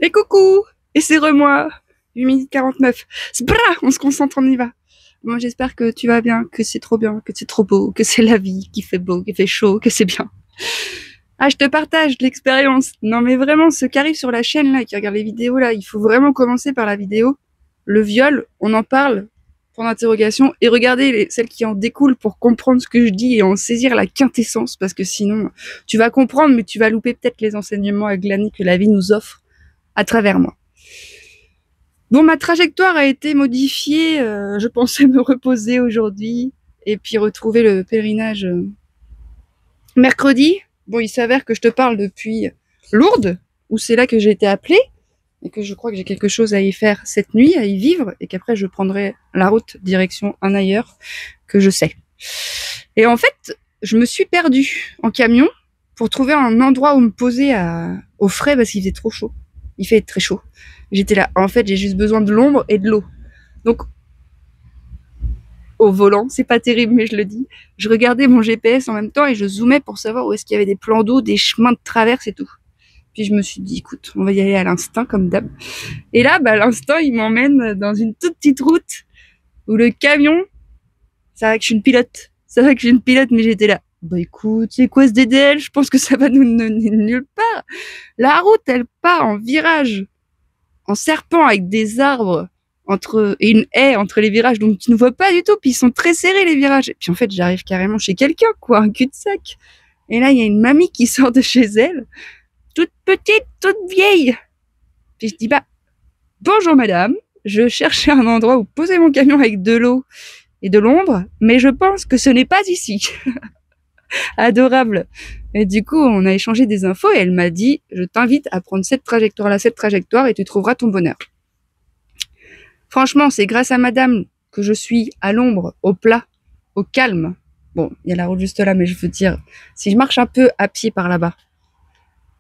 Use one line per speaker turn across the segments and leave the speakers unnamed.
Et coucou! Et c'est moi 8 minutes 49. Sbra! On se concentre, on y va. Moi, j'espère que tu vas bien, que c'est trop bien, que c'est trop beau, que c'est la vie, qu'il fait beau, qu'il fait chaud, que c'est bien. Ah, je te partage l'expérience. Non, mais vraiment, ceux qui arrivent sur la chaîne, là, qui regardent les vidéos, là, il faut vraiment commencer par la vidéo. Le viol, on en parle, point d'interrogation, et regardez celles qui en découlent pour comprendre ce que je dis et en saisir la quintessence, parce que sinon, tu vas comprendre, mais tu vas louper peut-être les enseignements à glaner que la vie nous offre à travers moi. Bon, ma trajectoire a été modifiée. Je pensais me reposer aujourd'hui et puis retrouver le pèlerinage mercredi. Bon, il s'avère que je te parle depuis Lourdes, où c'est là que j'ai été appelée et que je crois que j'ai quelque chose à y faire cette nuit, à y vivre, et qu'après je prendrai la route direction un ailleurs que je sais. Et en fait, je me suis perdue en camion pour trouver un endroit où me poser au frais parce qu'il faisait trop chaud. Il fait très chaud. J'étais là. En fait, j'ai juste besoin de l'ombre et de l'eau. Donc, au volant, c'est pas terrible, mais je le dis. Je regardais mon GPS en même temps et je zoomais pour savoir où est-ce qu'il y avait des plans d'eau, des chemins de traverse et tout. Puis je me suis dit, écoute, on va y aller à l'instinct comme d'hab. Et là, l'instinct, il m'emmène dans une toute petite route où le camion, c'est vrai que je suis une pilote. C'est vrai que je suis une pilote, mais j'étais là. Bah écoute, c'est quoi ce DDL? Je pense que ça va nous mener nulle part. La route, elle part en virage, en serpent avec des arbres et une haie entre les virages, donc tu ne vois pas du tout, puis ils sont très serrés les virages. Et puis en fait, j'arrive carrément chez quelqu'un, quoi, un cul-de-sac. Et là, il y a une mamie qui sort de chez elle, toute petite, toute vieille. Puis je dis, bonjour madame, je cherchais un endroit où poser mon camion avec de l'eau et de l'ombre, mais je pense que ce n'est pas ici. Adorable. Et du coup, on a échangé des infos et elle m'a dit, je t'invite à prendre cette trajectoire et tu trouveras ton bonheur. Franchement, c'est grâce à madame que je suis à l'ombre, au plat, au calme. Bon, il y a la route juste là, mais je veux dire, si je marche un peu à pied par là-bas,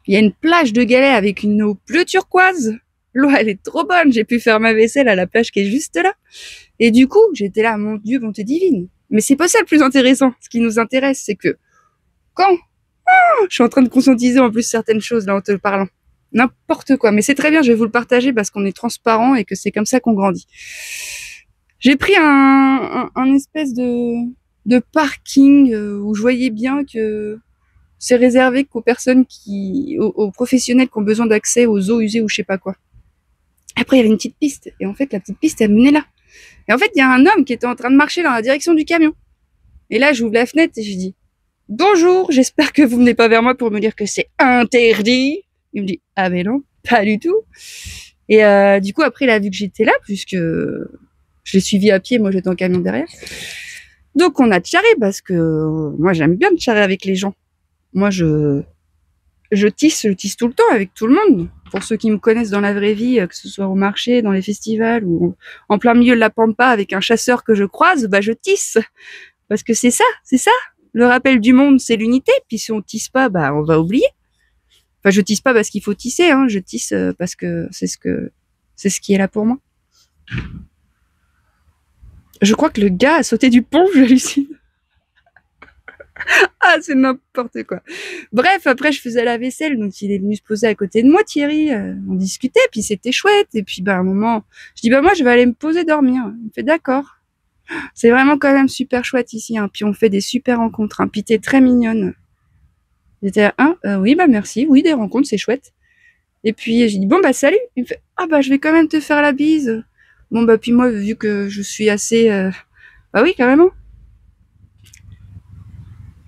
il y a une plage de galets avec une eau bleu turquoise. L'eau, elle est trop bonne. J'ai pu faire ma vaisselle à la plage qui est juste là. Et du coup, j'étais là, mon Dieu, bonté divine. Mais c'est pas ça le plus intéressant. Ce qui nous intéresse, c'est que quand je suis en train de conscientiser en plus certaines choses là en te parlant. N'importe quoi. Mais c'est très bien, je vais vous le partager parce qu'on est transparent et que c'est comme ça qu'on grandit. J'ai pris un espèce de parking où je voyais bien que c'est réservé qu'aux personnes aux professionnels qui ont besoin d'accès aux eaux usées ou je sais pas quoi. Après, il y avait une petite piste. Et en fait, la petite piste, elle menait là. Et en fait, il y a un homme qui était en train de marcher dans la direction du camion. Et là, j'ouvre la fenêtre et je dis, bonjour, j'espère que vous venez pas vers moi pour me dire que c'est interdit. Il me dit, ah mais non, pas du tout. Et du coup, après, il a vu que j'étais là, puisque je l'ai suivi à pied, moi j'étais en camion derrière. Donc on a tcharé, parce que moi j'aime bien tcharrer avec les gens. Moi je tisse tout le temps avec tout le monde. Pour ceux qui me connaissent dans la vraie vie, que ce soit au marché, dans les festivals, ou en plein milieu de la pampa avec un chasseur que je croise, je tisse. Parce que c'est ça. Le rappel du monde, c'est l'unité. Puis si on tisse pas, on va oublier. Enfin, je tisse pas parce qu'il faut tisser, hein. Je tisse parce que c'est ce qui est là pour moi. Je crois que le gars a sauté du pont, j'hallucine. Ah, c'est n'importe quoi. Bref, après, je faisais la vaisselle, donc il est venu se poser à côté de moi, Thierry. On discutait, puis c'était chouette. Et puis, à un moment, je dis, moi, je vais aller me poser dormir. Il me fait, d'accord. C'est vraiment quand même super chouette ici, hein. Puis on fait des super rencontres, hein. Puis t'es très mignonne. J'étais là, oui, merci. Oui, des rencontres, c'est chouette. Et puis, j'ai dit, salut. Il me fait, je vais quand même te faire la bise. Bon, puis moi, vu que je suis assez, oui, carrément.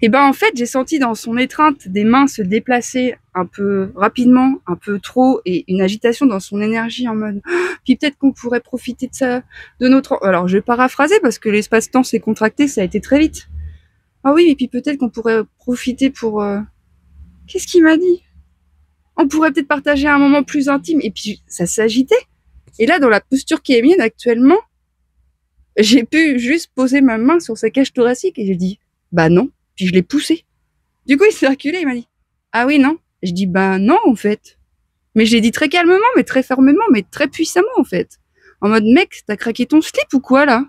Et en fait, j'ai senti dans son étreinte des mains se déplacer un peu rapidement, un peu trop, et une agitation dans son énergie en mode puis peut-être qu'on pourrait profiter de ça, de notre... Alors, je vais paraphraser parce que l'espace-temps s'est contracté, ça a été très vite. Ah oui, et puis peut-être qu'on pourrait profiter pour... Qu'est-ce qu'il m'a dit? On pourrait peut-être partager un moment plus intime. Et puis, ça s'agitait. Et là, dans la posture qui est mienne actuellement, j'ai pu juste poser ma main sur sa cage thoracique et j'ai dit, non. Puis je l'ai poussé. Du coup, il s'est reculé, il m'a dit, ah oui, non. Je dis, non, en fait. Mais je l'ai dit très calmement, mais très fermement, mais très puissamment, en fait. En mode, mec, t'as craqué ton slip ou quoi, là?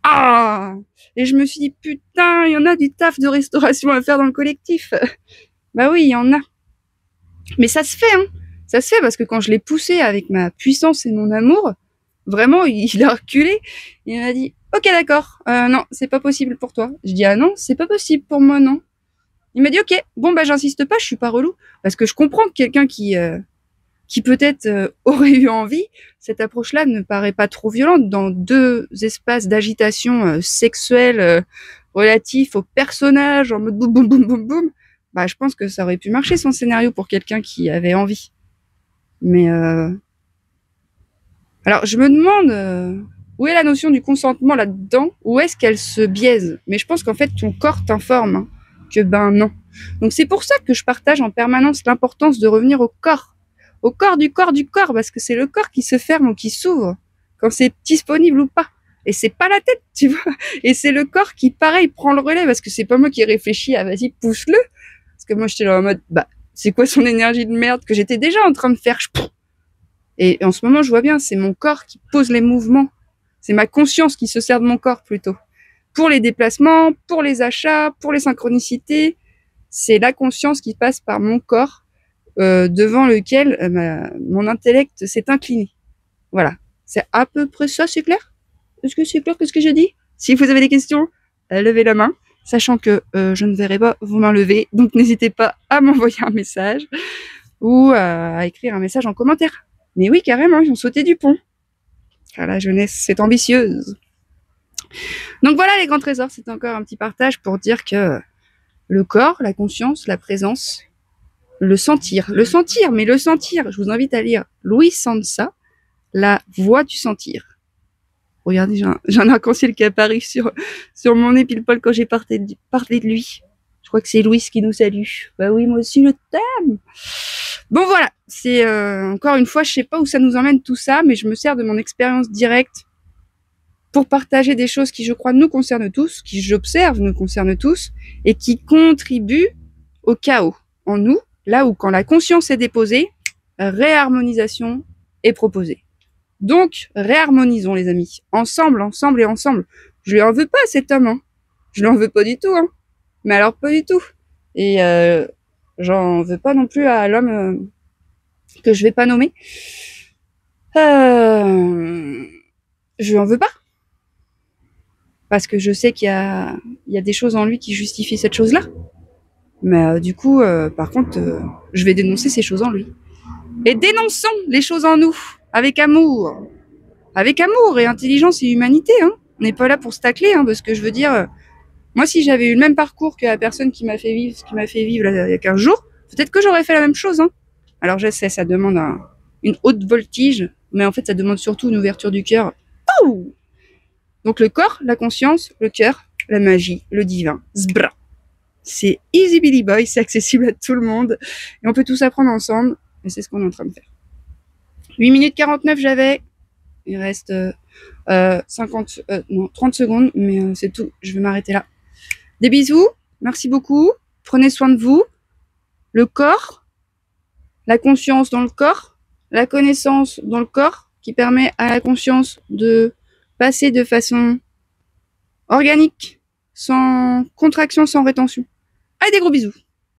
Ah! Et je me suis dit, putain, il y en a du taf de restauration à faire dans le collectif. Oui, il y en a. Mais ça se fait, hein. Ça se fait parce que quand je l'ai poussé avec ma puissance et mon amour, vraiment, il a reculé. Il m'a dit, ok, d'accord, non, c'est pas possible pour toi. Je dis, ah non, c'est pas possible pour moi, non. Il m'a dit, ok, bon, bah, j'insiste pas, je suis pas relou. Parce que je comprends que quelqu'un qui peut-être aurait eu envie, cette approche-là ne paraît pas trop violente dans deux espaces d'agitation sexuelle relatifs au personnage, en mode boum, boum, boum, boum, boum. Bah, je pense que ça aurait pu marcher son scénario pour quelqu'un qui avait envie. Mais alors, je me demande où est la notion du consentement là-dedans, où est-ce qu'elle se biaise. Mais je pense qu'en fait, ton corps t'informe hein, que ben non. Donc c'est pour ça que je partage en permanence l'importance de revenir au corps du corps du corps, parce que c'est le corps qui se ferme ou qui s'ouvre quand c'est disponible ou pas. Et c'est pas la tête, tu vois. Et c'est le corps qui, pareil, prend le relais, parce que c'est pas moi qui réfléchis à vas-y, pousse-le. Parce que moi, j'étais là en mode, bah, c'est quoi son énergie de merde que j'étais déjà en train de faire. Et en ce moment, je vois bien, c'est mon corps qui pose les mouvements. C'est ma conscience qui se sert de mon corps plutôt. Pour les déplacements, pour les achats, pour les synchronicités, c'est la conscience qui passe par mon corps devant lequel mon intellect s'est incliné. Voilà. C'est à peu près ça, c'est clair? Est-ce que c'est clair que ce que je dis? Si vous avez des questions, levez la main, sachant que je ne verrai pas vos mains levées, donc n'hésitez pas à m'envoyer un message ou à écrire un message en commentaire. Mais oui, carrément, ils ont sauté du pont. Car la jeunesse, c'est ambitieuse. Donc voilà les grands trésors, c'est encore un petit partage pour dire que le corps, la conscience, la présence, le sentir, mais le sentir, je vous invite à lire Louis Sansa, La voix du sentir. Regardez, j'ai un arc-en-ciel qui est apparu sur mon nez pile poil quand j'ai parlé de lui. Je crois que c'est Louis qui nous salue. Bah oui, moi aussi je t'aime. Bon voilà, c'est encore une fois, je sais pas où ça nous emmène tout ça, mais je me sers de mon expérience directe pour partager des choses qui, je crois, nous concernent tous, qui, j'observe, nous concernent tous, et qui contribuent au chaos en nous, là où, quand la conscience est déposée, réharmonisation est proposée. Donc, réharmonisons, les amis. Ensemble, ensemble et ensemble. Je lui en veux pas à cet homme, hein. Je lui en veux pas du tout, hein. Mais alors, pas du tout. Et j'en veux pas non plus à l'homme que je vais pas nommer. Je lui en veux pas. Parce que je sais qu'il y a des choses en lui qui justifient cette chose-là. Mais du coup, par contre, je vais dénoncer ces choses en lui. Et dénonçons les choses en nous, avec amour. Avec amour et intelligence et humanité. Hein. On n'est pas là pour se tacler, hein, parce que je veux dire, moi, si j'avais eu le même parcours que la personne qui m'a fait vivre ce qu'il m'a fait vivre là, il y a 15 jours, peut-être que j'aurais fait la même chose. Hein. Alors je sais, ça demande une haute voltige, mais en fait, ça demande surtout une ouverture du cœur. Pouh! Donc le corps, la conscience, le cœur, la magie, le divin. Zbra. C'est easy Billy Boy, c'est accessible à tout le monde. Et on peut tous apprendre ensemble. Et c'est ce qu'on est en train de faire. 8 minutes 49 j'avais. Il reste 30 secondes, mais c'est tout. Je vais m'arrêter là. Des bisous. Merci beaucoup. Prenez soin de vous. Le corps, la conscience dans le corps, la connaissance dans le corps, qui permet à la conscience de passer de façon organique, sans contraction, sans rétention. Allez, des gros bisous.